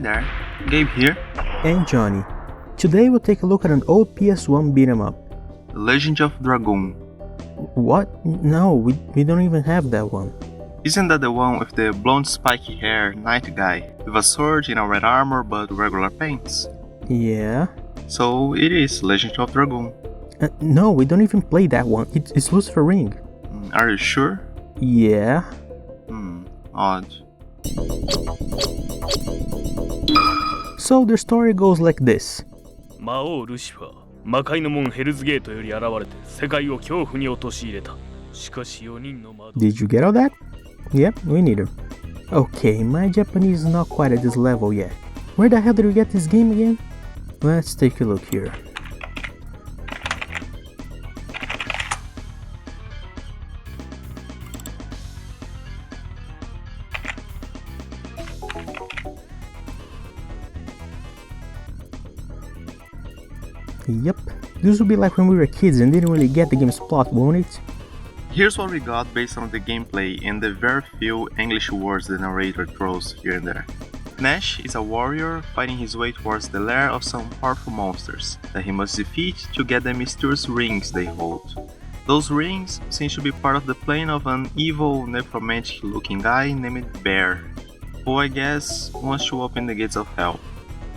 there, Gabe here. And Johnny. Today we'll take a look at an old PS1 beat 'em up. The Legend of Dragoon. What? No, we don't even have that one. Isn't that the one with the blonde spiky hair knight guy, with a sword in a red armor but regular paints? Yeah. So it is Legend of Dragoon. No, we don't even play that one. It's Lucifer Ring. Are you sure? Yeah. Odd. So the story goes like this. 魔王ルシファー、魔界の門ヘルズゲートより現れて世界を恐怖に陥れた。しかし4人の魔導 Did you get all that? Yep, we need her. Okay, my Japanese is not quite at this level yet. Where the hell did we get this game again? Let's take a look here. Yep, this would be like when we were kids and didn't really get the game's plot, won't it? Here's what we got based on the gameplay and the very few English words the narrator throws here and there. Nash is a warrior fighting his way towards the lair of some powerful monsters that he must defeat to get the mysterious rings they hold. Those rings seem to be part of the plan of an evil necromantic looking guy named Bear, who I guess wants to open the gates of hell.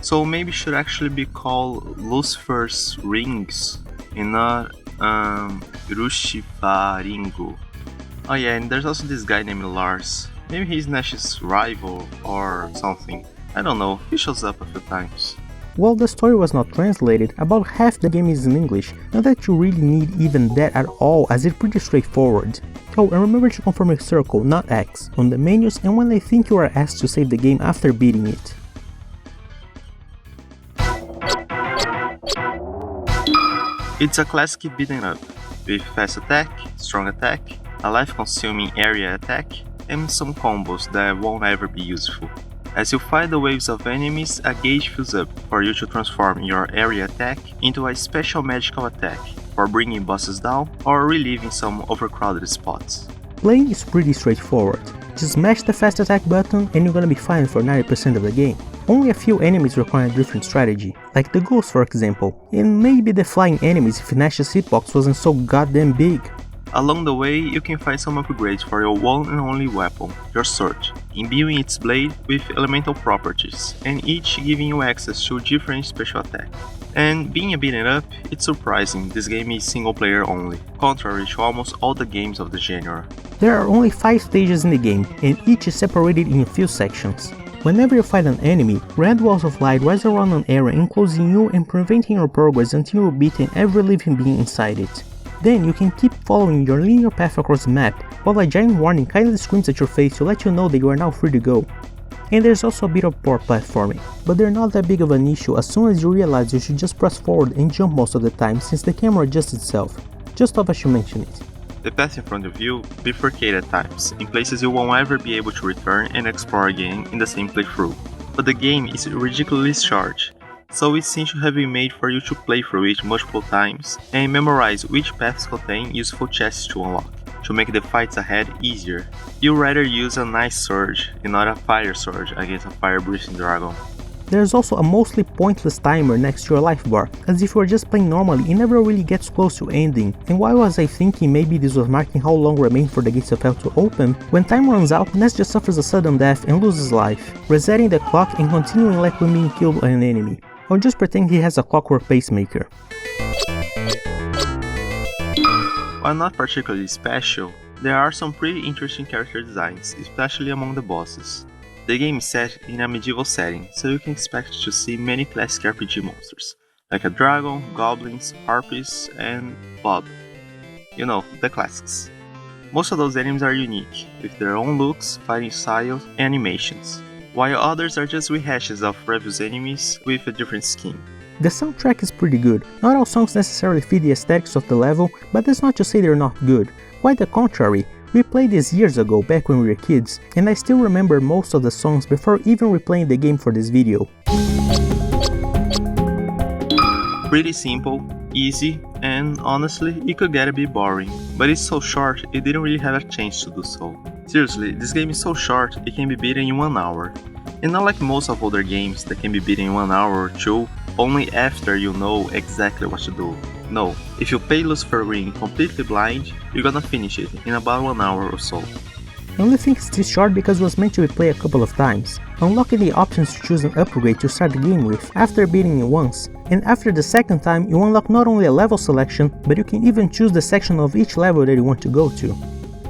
So maybe it should actually be called Lucifer's Rings and not Rushifaringo. Oh yeah, and there's also this guy named Lars. Maybe he's Nash's rival or something. I don't know, he shows up a few times. Well, the story was not translated, about half the game is in English, not that you really need even that at all as it's pretty straightforward. Oh, and remember to confirm a circle, not X, on the menus and when I think you are asked to save the game after beating it. It's a classic beaten up, with fast attack, strong attack, a life-consuming area attack, and some combos that won't ever be useful. As you fight the waves of enemies, a gauge fills up for you to transform your area attack into a special magical attack for bringing bosses down or relieving some overcrowded spots. Playing is pretty straightforward. Just smash the fast attack button and you're gonna be fine for 90% of the game. Only a few enemies require a different strategy, like the ghost for example, and maybe the flying enemies if Nash's hitbox wasn't so goddamn big. Along the way, you can find some upgrades for your one and only weapon, your sword, imbuing its blade with elemental properties, and each giving you access to different special attack. And being a beaten up, it's surprising this game is single player only, contrary to almost all the games of the genre. There are only 5 stages in the game, and each is separated in a few sections. Whenever you fight an enemy, red walls of light rise around an area enclosing you and preventing your progress until you beat every living being inside it. Then you can keep following your linear path across the map, while a giant warning kindly screams at your face to let you know that you are now free to go. And there's also a bit of poor platforming, but they're not that big of an issue as soon as you realize you should just press forward and jump most of the time since the camera adjusts itself. Just thought I should mention it. The path in front of you bifurcates at times, in places you won't ever be able to return and explore again in the same playthrough. But the game is ridiculously short, so it seems to have been made for you to play through it multiple times and memorize which paths contain useful chests to unlock, to make the fights ahead easier. You'd rather use a nice sword and not a fire sword against a fire-breathing dragon. There's also a mostly pointless timer next to your life bar, as if you were just playing normally and never really gets close to ending. And why was I thinking maybe this was marking how long remained for the gates of hell to open? When time runs out, Ness just suffers a sudden death and loses life, resetting the clock and continuing like when being killed by an enemy. Or just pretend he has a clockwork pacemaker. While not particularly special, there are some pretty interesting character designs, especially among the bosses. The game is set in a medieval setting, so you can expect to see many classic RPG monsters, like a dragon, goblins, harpies, and Bob. You know, the classics. Most of those enemies are unique, with their own looks, fighting styles, and animations, while others are just rehashes of previous enemies with a different skin. The soundtrack is pretty good. Not all songs necessarily fit the aesthetics of the level, but that's not to say they're not good. Quite the contrary. We played this years ago back when we were kids, and I still remember most of the songs before even replaying the game for this video. Pretty simple, easy, and honestly, it could get a bit boring, but it's so short it didn't really have a chance to do so. Seriously, this game is so short it can be beaten in 1 hour. And not like most of other games that can be beaten in 1 hour or 2, only after you know exactly what to do. No, if you play Lucifer Ring completely blind, you're gonna finish it in about 1 hour or so. I only think it's this short because it was meant to be played a couple of times, unlocking the options to choose an upgrade to start the game with after beating it once, and after the second time you unlock not only a level selection, but you can even choose the section of each level that you want to go to.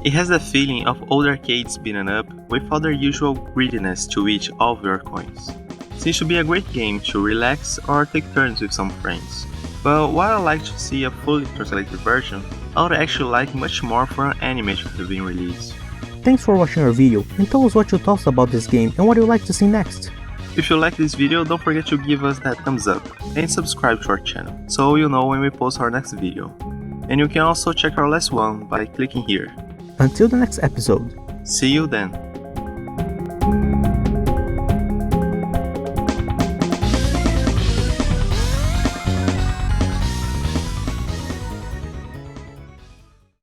It has the feeling of old arcades beaten up without their usual greediness to eat all of your coins. Seems to be a great game to relax or take turns with some friends. But while I like to see a fully translated version, I would actually like much more for an anime to have been released. Thanks for watching our video, and tell us what you thought about this game and what you'd like to see next. If you like this video, don't forget to give us that thumbs up and subscribe to our channel, so you know when we post our next video. And you can also check our last one by clicking here. Until the next episode. See you then!